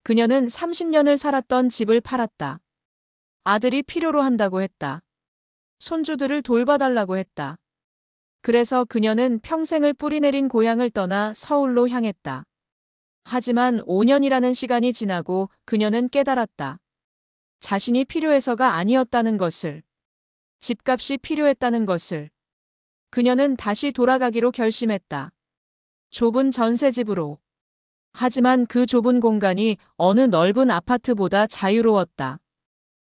그녀는 30년을 살았던 집을 팔았다. 아들이 필요로 한다고 했다. 손주들을 돌봐달라고 했다. 그래서 그녀는 평생을 뿌리내린 고향을 떠나 서울로 향했다. 하지만 5년이라는 시간이 지나고 그녀는 깨달았다. 자신이 필요해서가 아니었다는 것을. 집값이 필요했다는 것을. 그녀는 다시 돌아가기로 결심했다. 좁은 전세집으로. 하지만 그 좁은 공간이 어느 넓은 아파트보다 자유로웠다.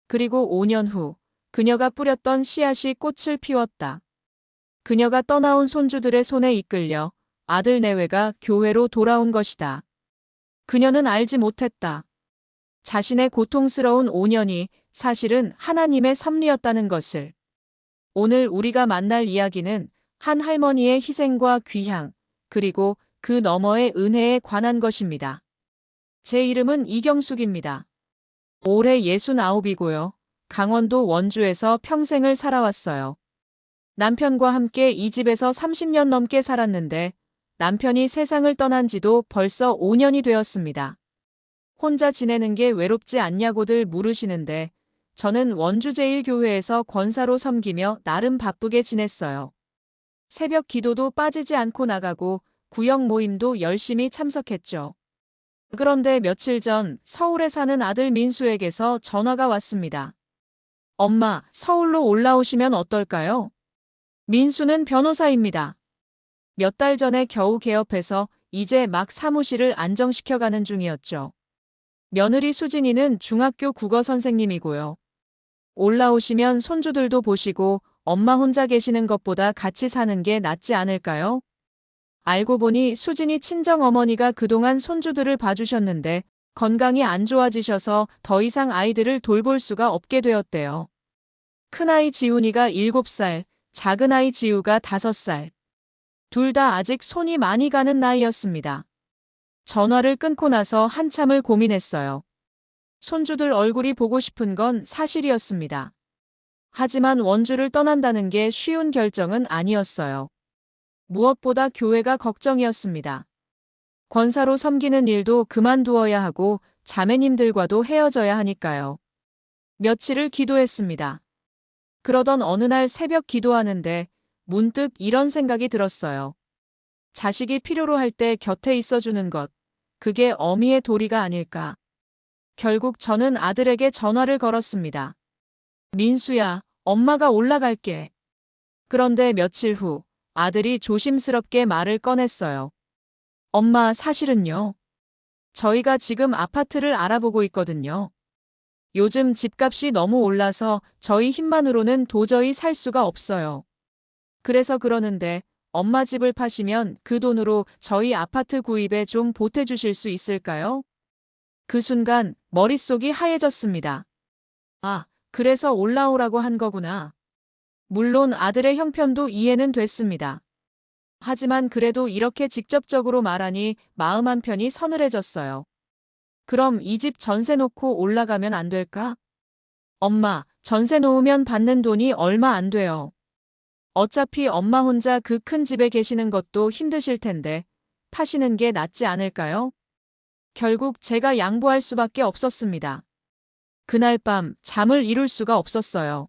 그리고 5년 후, 그녀가 뿌렸던 씨앗이 꽃을 피웠다. 그녀가 떠나온 손주들의 손에 이끌려 아들 내외가 교회로 돌아온 것이다. 그녀는 알지 못했다. 자신의 고통스러운 5년이 사실은 하나님의 섭리였다는 것을. 오늘 우리가 만날 이야기는 한 할머니의 희생과 귀향, 그리고 그 너머의 은혜에 관한 것입니다. 제 이름은 이경숙입니다. 올해 69이고요. 강원도 원주에서 평생을 살아왔어요. 남편과 함께 이 집에서 30년 넘게 살았는데 남편이 세상을 떠난 지도 벌써 5년이 되었습니다. 혼자 지내는 게 외롭지 않냐고들 물으시는데 저는 원주제일교회에서 권사로 섬기며 나름 바쁘게 지냈어요. 새벽 기도도 빠지지 않고 나가고 구역 모임도 열심히 참석했죠. 그런데 며칠 전 서울에 사는 아들 민수에게서 전화가 왔습니다. 엄마, 서울로 올라오시면 어떨까요? 민수는 변호사입니다. 몇 달 전에 겨우 개업해서 이제 막 사무실을 안정시켜가는 중이었죠. 며느리 수진이는 중학교 국어 선생님이고요. 올라오시면 손주들도 보시고 엄마 혼자 계시는 것보다 같이 사는 게 낫지 않을까요? 알고 보니 수진이 친정어머니가 그동안 손주들을 봐주셨는데 건강이 안 좋아지셔서 더 이상 아이들을 돌볼 수가 없게 되었대요. 큰아이 지훈이가 7살, 작은아이 지우가 5살. 둘 다 아직 손이 많이 가는 나이였습니다. 전화를 끊고 나서 한참을 고민했어요. 손주들 얼굴이 보고 싶은 건 사실이었습니다. 하지만 원주를 떠난다는 게 쉬운 결정은 아니었어요. 무엇보다 교회가 걱정이었습니다. 권사로 섬기는 일도 그만두어야 하고 자매님들과도 헤어져야 하니까요. 며칠을 기도했습니다. 그러던 어느 날 새벽 기도하는데 문득 이런 생각이 들었어요. 자식이 필요로 할 때 곁에 있어주는 것, 그게 어미의 도리가 아닐까. 결국 저는 아들에게 전화를 걸었습니다. 민수야, 엄마가 올라갈게. 그런데 며칠 후 아들이 조심스럽게 말을 꺼냈어요. 엄마, 사실은요. 저희가 지금 아파트를 알아보고 있거든요. 요즘 집값이 너무 올라서 저희 힘만으로는 도저히 살 수가 없어요. 그래서 그러는데 엄마 집을 파시면 그 돈으로 저희 아파트 구입에 좀 보태주실 수 있을까요? 그 순간 머릿속이 하얘졌습니다. 아, 그래서 올라오라고 한 거구나. 물론 아들의 형편도 이해는 됐습니다. 하지만 그래도 이렇게 직접적으로 말하니 마음 한편이 서늘해졌어요. 그럼 이 집 전세 놓고 올라가면 안 될까? 엄마, 전세 놓으면 받는 돈이 얼마 안 돼요. 어차피 엄마 혼자 그 큰 집에 계시는 것도 힘드실 텐데 파시는 게 낫지 않을까요? 결국 제가 양보할 수밖에 없었습니다. 그날 밤 잠을 이룰 수가 없었어요.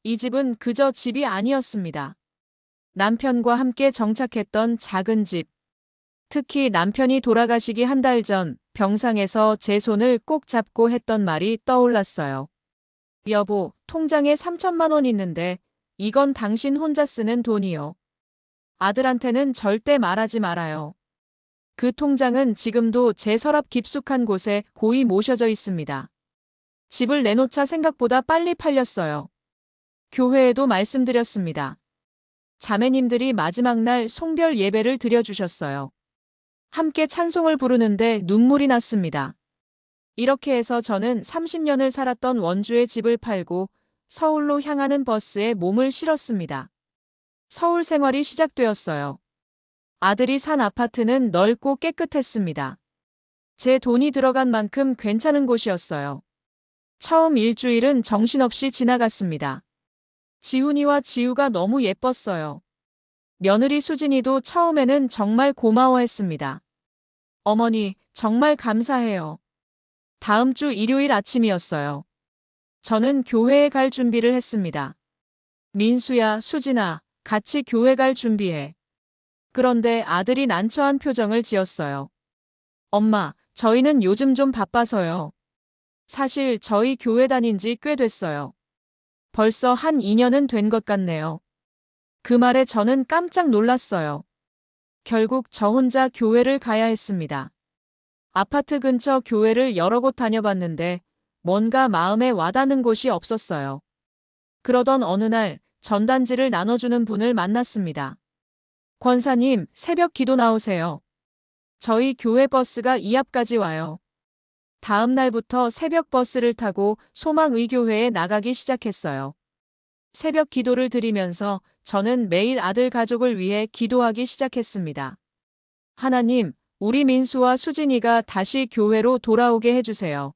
이 집은 그저 집이 아니었습니다. 남편과 함께 정착했던 작은 집. 특히 남편이 돌아가시기 한 달 전 병상에서 제 손을 꼭 잡고 했던 말이 떠올랐어요. 여보, 통장에 3천만 원 있는데 이건 당신 혼자 쓰는 돈이요. 아들한테는 절대 말하지 말아요. 그 통장은 지금도 제 서랍 깊숙한 곳에 고이 모셔져 있습니다. 집을 내놓자 생각보다 빨리 팔렸어요. 교회에도 말씀드렸습니다. 자매님들이 마지막 날 송별 예배를 드려주셨어요. 함께 찬송을 부르는데 눈물이 났습니다. 이렇게 해서 저는 30년을 살았던 원주의 집을 팔고 서울로 향하는 버스에 몸을 실었습니다. 서울 생활이 시작되었어요. 아들이 산 아파트는 넓고 깨끗했습니다. 제 돈이 들어간 만큼 괜찮은 곳이었어요. 처음 일주일은 정신없이 지나갔습니다. 지훈이와 지우가 너무 예뻤어요. 며느리 수진이도 처음에는 정말 고마워했습니다. 어머니, 정말 감사해요. 다음 주 일요일 아침이었어요. 저는 교회에 갈 준비를 했습니다. 민수야, 수진아, 같이 교회 갈 준비해. 그런데 아들이 난처한 표정을 지었어요. 엄마, 저희는 요즘 좀 바빠서요. 사실 저희 교회 다닌 지 꽤 됐어요. 벌써 한 2년은 된 것 같네요. 그 말에 저는 깜짝 놀랐어요. 결국 저 혼자 교회를 가야 했습니다. 아파트 근처 교회를 여러 곳 다녀봤는데 뭔가 마음에 와닿는 곳이 없었어요. 그러던 어느 날 전단지를 나눠주는 분을 만났습니다. 권사님, 새벽 기도 나오세요. 저희 교회 버스가 이 앞까지 와요. 다음 날부터 새벽 버스를 타고 소망의교회에 나가기 시작했어요. 새벽 기도를 드리면서 저는 매일 아들 가족을 위해 기도하기 시작했습니다. 하나님, 우리 민수와 수진이가 다시 교회로 돌아오게 해주세요.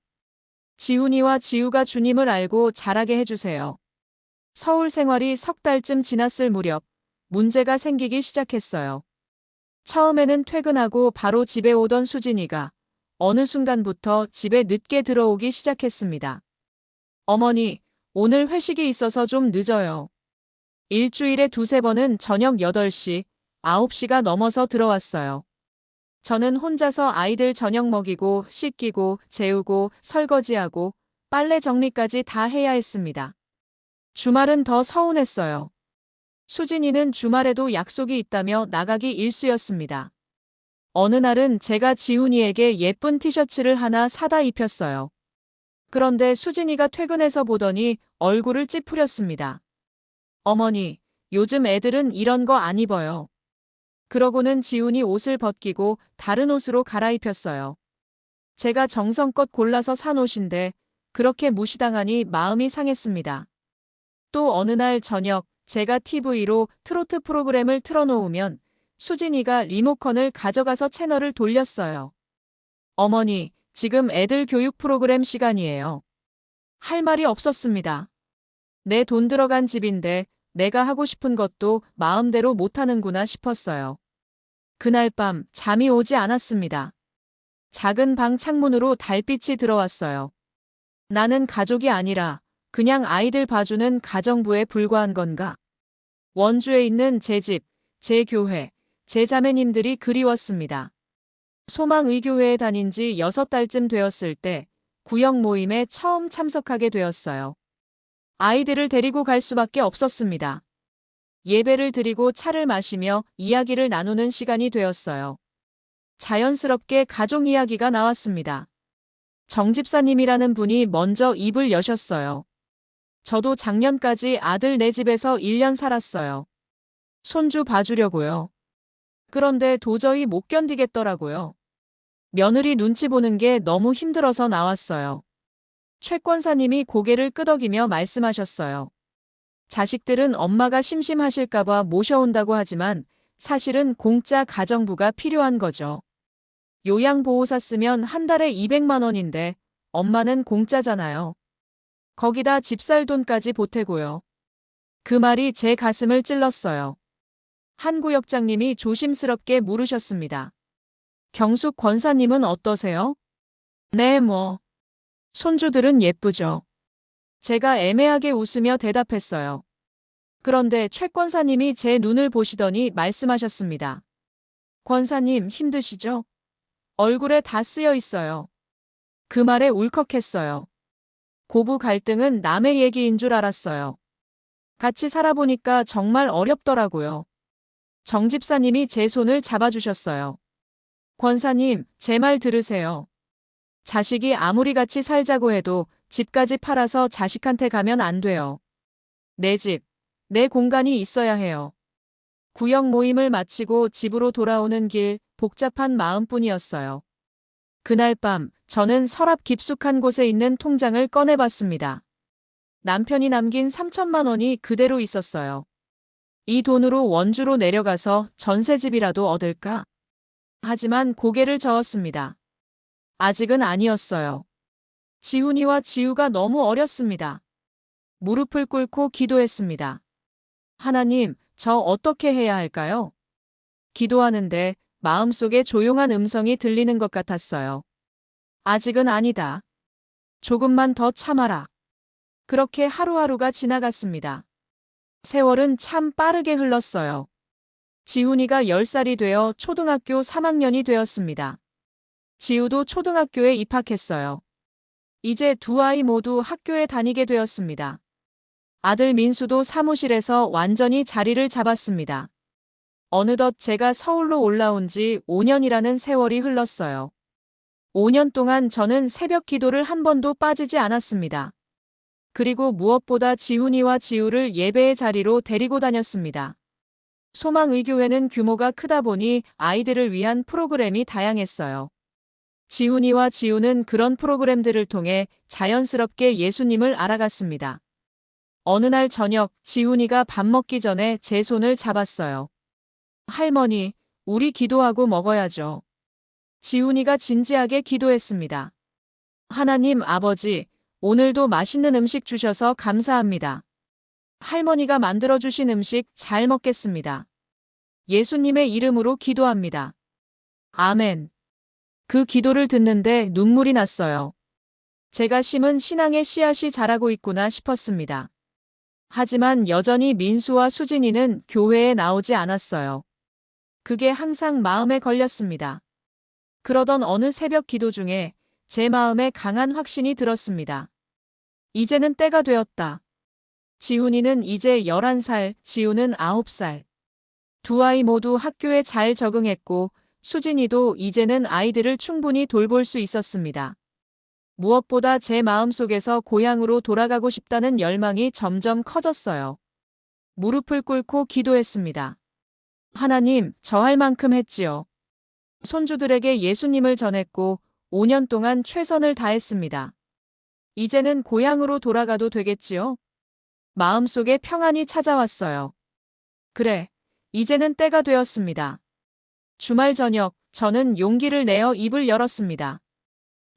지훈이와 지우가 주님을 알고 자라게 해주세요. 서울 생활이 석 달쯤 지났을 무렵 문제가 생기기 시작했어요. 처음에는 퇴근하고 바로 집에 오던 수진이가 어느 순간부터 집에 늦게 들어오기 시작했습니다. 어머니, 오늘 회식이 있어서 좀 늦어요. 일주일에 두세 번은 저녁 8시, 9시가 넘어서 들어왔어요. 저는 혼자서 아이들 저녁 먹이고 씻기고 재우고 설거지하고 빨래 정리까지 다 해야 했습니다. 주말은 더 서운했어요. 수진이는 주말에도 약속이 있다며 나가기 일쑤였습니다. 어느 날은 제가 지훈이에게 예쁜 티셔츠를 하나 사다 입혔어요. 그런데 수진이가 퇴근해서 보더니 얼굴을 찌푸렸습니다. 어머니, 요즘 애들은 이런 거 안 입어요. 그러고는 지훈이 옷을 벗기고 다른 옷으로 갈아입혔어요. 제가 정성껏 골라서 산 옷인데 그렇게 무시당하니 마음이 상했습니다. 또 어느 날 저녁 제가 TV로 트로트 프로그램을 틀어놓으면 수진이가 리모컨을 가져가서 채널을 돌렸어요. 어머니, 지금 애들 교육 프로그램 시간이에요. 할 말이 없었습니다. 내 돈 들어간 집인데 내가 하고 싶은 것도 마음대로 못하는구나 싶었어요. 그날 밤 잠이 오지 않았습니다. 작은 방 창문으로 달빛이 들어왔어요. 나는 가족이 아니라 그냥 아이들 봐주는 가정부에 불과한 건가? 원주에 있는 제 집, 제 교회, 제 자매님들이 그리웠습니다. 소망의교회에 다닌 지 6달쯤 되었을 때 구역 모임에 처음 참석하게 되었어요. 아이들을 데리고 갈 수밖에 없었습니다. 예배를 드리고 차를 마시며 이야기를 나누는 시간이 되었어요. 자연스럽게 가족 이야기가 나왔습니다. 정 집사님이라는 분이 먼저 입을 여셨어요. 저도 작년까지 아들 네 집에서 1년 살았어요. 손주 봐주려고요. 그런데 도저히 못 견디겠더라고요. 며느리 눈치 보는 게 너무 힘들어서 나왔어요. 최 권사님이 고개를 끄덕이며 말씀하셨어요. 자식들은 엄마가 심심하실까봐 모셔온다고 하지만 사실은 공짜 가정부가 필요한 거죠. 요양보호사 쓰면 한 달에 200만 원인데 엄마는 공짜잖아요. 거기다 집 살 돈까지 보태고요. 그 말이 제 가슴을 찔렀어요. 한 구역장님이 조심스럽게 물으셨습니다. 경숙 권사님은 어떠세요? 네, 뭐. 손주들은 예쁘죠. 제가 애매하게 웃으며 대답했어요. 그런데 최 권사님이 제 눈을 보시더니 말씀하셨습니다. 권사님 힘드시죠? 얼굴에 다 쓰여 있어요. 그 말에 울컥했어요. 고부 갈등은 남의 얘기인 줄 알았어요. 같이 살아보니까 정말 어렵더라고요. 정 집사님이 제 손을 잡아주셨어요. 권사님, 제 말 들으세요. 자식이 아무리 같이 살자고 해도 집까지 팔아서 자식한테 가면 안 돼요. 내 집, 내 공간이 있어야 해요. 구역 모임을 마치고 집으로 돌아오는 길 복잡한 마음뿐이었어요. 그날 밤 저는 서랍 깊숙한 곳에 있는 통장을 꺼내봤습니다. 남편이 남긴 3천만 원이 그대로 있었어요. 이 돈으로 원주로 내려가서 전세집이라도 얻을까? 하지만 고개를 저었습니다. 아직은 아니었어요. 지훈이와 지우가 너무 어렸습니다. 무릎을 꿇고 기도했습니다. 하나님, 저 어떻게 해야 할까요? 기도하는데 마음속에 조용한 음성이 들리는 것 같았어요. 아직은 아니다. 조금만 더 참아라. 그렇게 하루하루가 지나갔습니다. 세월은 참 빠르게 흘렀어요. 지훈이가 10살이 되어 초등학교 3학년이 되었습니다. 지우도 초등학교에 입학했어요. 이제 두 아이 모두 학교에 다니게 되었습니다. 아들 민수도 사무실에서 완전히 자리를 잡았습니다. 어느덧 제가 서울로 올라온 지 5년이라는 세월이 흘렀어요. 5년 동안 저는 새벽 기도를 한 번도 빠지지 않았습니다. 그리고 무엇보다 지훈이와 지우를 예배의 자리로 데리고 다녔습니다. 소망의교회는 규모가 크다 보니 아이들을 위한 프로그램이 다양했어요. 지훈이와 지우는 그런 프로그램들을 통해 자연스럽게 예수님을 알아갔습니다. 어느 날 저녁 지훈이가 밥 먹기 전에 제 손을 잡았어요. 할머니, 우리 기도하고 먹어야죠. 지훈이가 진지하게 기도했습니다. 하나님 아버지, 오늘도 맛있는 음식 주셔서 감사합니다. 할머니가 만들어주신 음식 잘 먹겠습니다. 예수님의 이름으로 기도합니다. 아멘. 그 기도를 듣는데 눈물이 났어요. 제가 심은 신앙의 씨앗이 자라고 있구나 싶었습니다. 하지만 여전히 민수와 수진이는 교회에 나오지 않았어요. 그게 항상 마음에 걸렸습니다. 그러던 어느 새벽 기도 중에 제 마음에 강한 확신이 들었습니다. 이제는 때가 되었다. 지훈이는 이제 11살, 지우는 9살. 두 아이 모두 학교에 잘 적응했고 수진이도 이제는 아이들을 충분히 돌볼 수 있었습니다. 무엇보다 제 마음속에서 고향으로 돌아가고 싶다는 열망이 점점 커졌어요. 무릎을 꿇고 기도했습니다. 하나님, 저 할 만큼 했지요. 손주들에게 예수님을 전했고 5년 동안 최선을 다했습니다. 이제는 고향으로 돌아가도 되겠지요? 마음속에 평안이 찾아왔어요. 그래, 이제는 때가 되었습니다. 주말 저녁, 저는 용기를 내어 입을 열었습니다.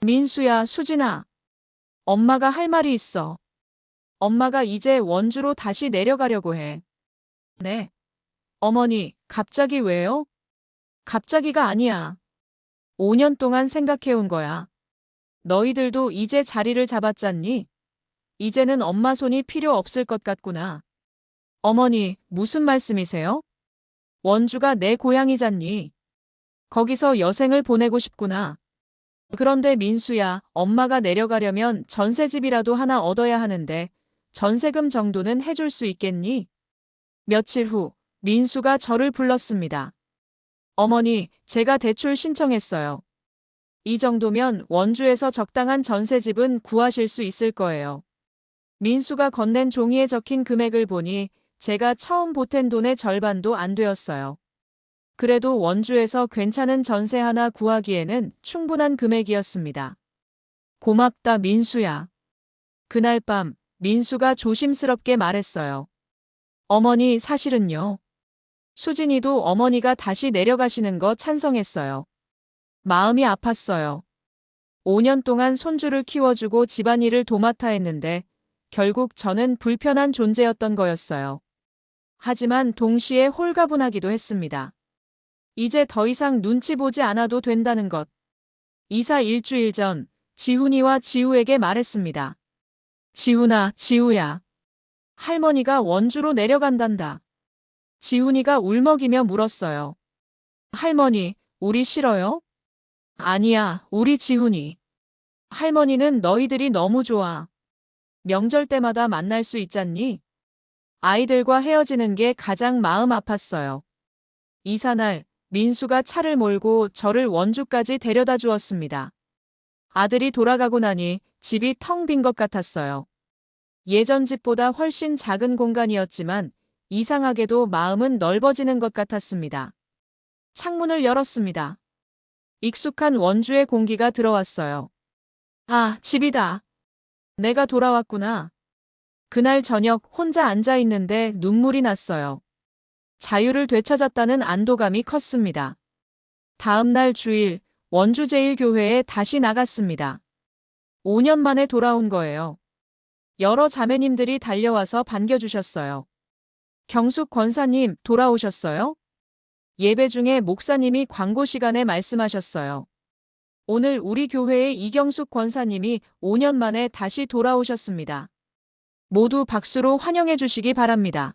민수야, 수진아. 엄마가 할 말이 있어. 엄마가 이제 원주로 다시 내려가려고 해. 네. 어머니, 갑자기 왜요? 갑자기가 아니야. 5년 동안 생각해온 거야. 너희들도 이제 자리를 잡았잖니? 이제는 엄마 손이 필요 없을 것 같구나. 어머니, 무슨 말씀이세요? 원주가 내 고향이잖니. 거기서 여생을 보내고 싶구나. 그런데 민수야, 엄마가 내려가려면 전셋집이라도 하나 얻어야 하는데 전세금 정도는 해줄 수 있겠니? 며칠 후 민수가 저를 불렀습니다. 어머니, 제가 대출 신청했어요. 이 정도면 원주에서 적당한 전세집은 구하실 수 있을 거예요. 민수가 건넨 종이에 적힌 금액을 보니 제가 처음 보탠 돈의 절반도 안 되었어요. 그래도 원주에서 괜찮은 전세 하나 구하기에는 충분한 금액이었습니다. 고맙다, 민수야. 그날 밤 민수가 조심스럽게 말했어요. 어머니, 사실은요. 수진이도 어머니가 다시 내려가시는 거 찬성했어요. 마음이 아팠어요. 5년 동안 손주를 키워주고 집안일을 도맡아 했는데 결국 저는 불편한 존재였던 거였어요. 하지만 동시에 홀가분하기도 했습니다. 이제 더 이상 눈치 보지 않아도 된다는 것. 이사 일주일 전 지훈이와 지우에게 말했습니다. 지훈아, 지우야. 할머니가 원주로 내려간단다. 지훈이가 울먹이며 물었어요. 할머니, 우리 싫어요? 아니야, 우리 지훈이. 할머니는 너희들이 너무 좋아. 명절 때마다 만날 수 있잖니? 아이들과 헤어지는 게 가장 마음 아팠어요. 이사날, 민수가 차를 몰고 저를 원주까지 데려다 주었습니다. 아들이 돌아가고 나니 집이 텅 빈 것 같았어요. 예전 집보다 훨씬 작은 공간이었지만 이상하게도 마음은 넓어지는 것 같았습니다. 창문을 열었습니다. 익숙한 원주의 공기가 들어왔어요. 아, 집이다. 내가 돌아왔구나. 그날 저녁 혼자 앉아 있는데 눈물이 났어요. 자유를 되찾았다는 안도감이 컸습니다. 다음 날 주일 원주제일교회에 다시 나갔습니다. 5년 만에 돌아온 거예요. 여러 자매님들이 달려와서 반겨주셨어요. 경숙 권사님, 돌아오셨어요? 예배 중에 목사님이 광고 시간에 말씀하셨어요. 오늘 우리 교회의 이경숙 권사님이 5년 만에 다시 돌아오셨습니다. 모두 박수로 환영해 주시기 바랍니다.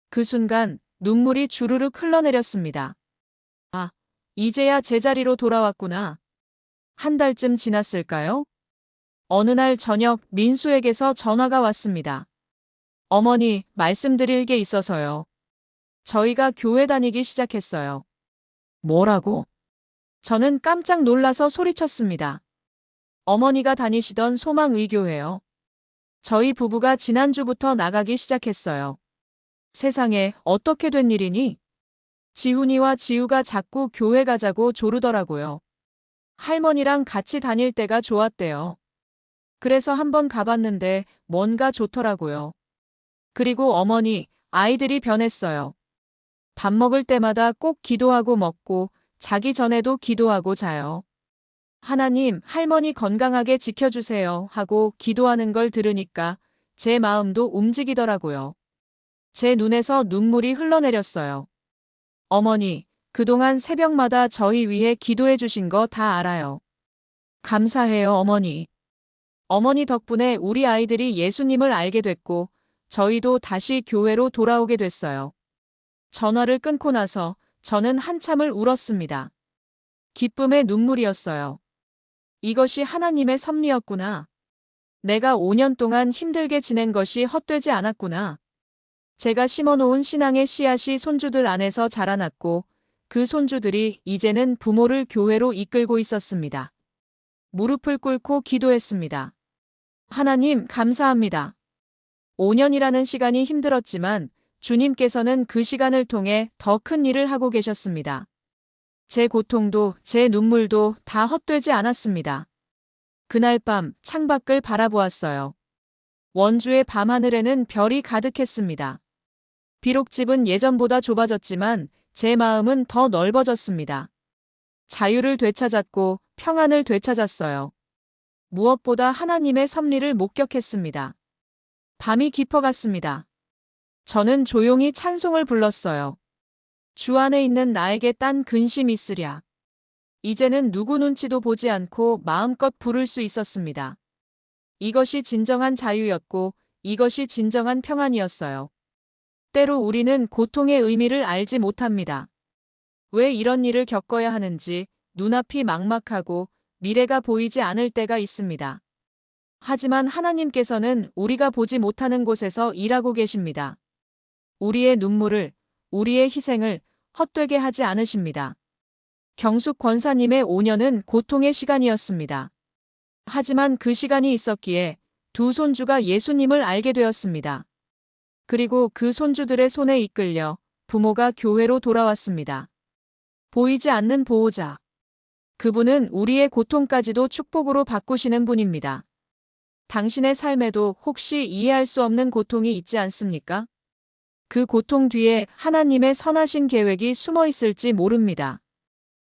그 순간 눈물이 주르륵 흘러내렸습니다. 아, 이제야 제자리로 돌아왔구나. 한 달쯤 지났을까요? 어느 날 저녁 민수에게서 전화가 왔습니다. 어머니, 말씀드릴 게 있어서요. 저희가 교회 다니기 시작했어요. 뭐라고? 저는 깜짝 놀라서 소리쳤습니다. 어머니가 다니시던 소망의교회요. 저희 부부가 지난주부터 나가기 시작했어요. 세상에 어떻게 된 일이니? 지훈이와 지우가 자꾸 교회 가자고 조르더라고요. 할머니랑 같이 다닐 때가 좋았대요. 그래서 한번 가봤는데 뭔가 좋더라고요. 그리고 어머니, 아이들이 변했어요. 밥 먹을 때마다 꼭 기도하고 먹고 자기 전에도 기도하고 자요. 하나님, 할머니 건강하게 지켜주세요 하고 기도하는 걸 들으니까 제 마음도 움직이더라고요. 제 눈에서 눈물이 흘러내렸어요. 어머니, 그동안 새벽마다 저희 위해 기도해 주신 거 다 알아요. 감사해요, 어머니. 어머니 덕분에 우리 아이들이 예수님을 알게 됐고 저희도 다시 교회로 돌아오게 됐어요. 전화를 끊고 나서 저는 한참을 울었습니다. 기쁨의 눈물이었어요. 이것이 하나님의 섭리였구나. 내가 5년 동안 힘들게 지낸 것이 헛되지 않았구나. 제가 심어놓은 신앙의 씨앗이 손주들 안에서 자라났고 그 손주들이 이제는 부모를 교회로 이끌고 있었습니다. 무릎을 꿇고 기도했습니다. 하나님, 감사합니다. 5년이라는 시간이 힘들었지만 주님께서는 그 시간을 통해 더 큰 일을 하고 계셨습니다. 제 고통도 제 눈물도 다 헛되지 않았습니다. 그날 밤 창밖을 바라보았어요. 원주의 밤하늘에는 별이 가득했습니다. 비록 집은 예전보다 좁아졌지만 제 마음은 더 넓어졌습니다. 자유를 되찾았고 평안을 되찾았어요. 무엇보다 하나님의 섭리를 목격했습니다. 밤이 깊어갔습니다. 저는 조용히 찬송을 불렀어요. 주 안에 있는 나에게 딴 근심 있으랴. 이제는 누구 눈치도 보지 않고 마음껏 부를 수 있었습니다. 이것이 진정한 자유였고 이것이 진정한 평안이었어요. 때로 우리는 고통의 의미를 알지 못합니다. 왜 이런 일을 겪어야 하는지 눈앞이 막막하고 미래가 보이지 않을 때가 있습니다. 하지만 하나님께서는 우리가 보지 못하는 곳에서 일하고 계십니다. 우리의 눈물을, 우리의 희생을 헛되게 하지 않으십니다. 경숙 권사님의 5년은 고통의 시간이었습니다. 하지만 그 시간이 있었기에 두 손주가 예수님을 알게 되었습니다. 그리고 그 손주들의 손에 이끌려 부모가 교회로 돌아왔습니다. 보이지 않는 보호자. 그분은 우리의 고통까지도 축복으로 바꾸시는 분입니다. 당신의 삶에도 혹시 이해할 수 없는 고통이 있지 않습니까? 그 고통 뒤에 하나님의 선하신 계획이 숨어 있을지 모릅니다.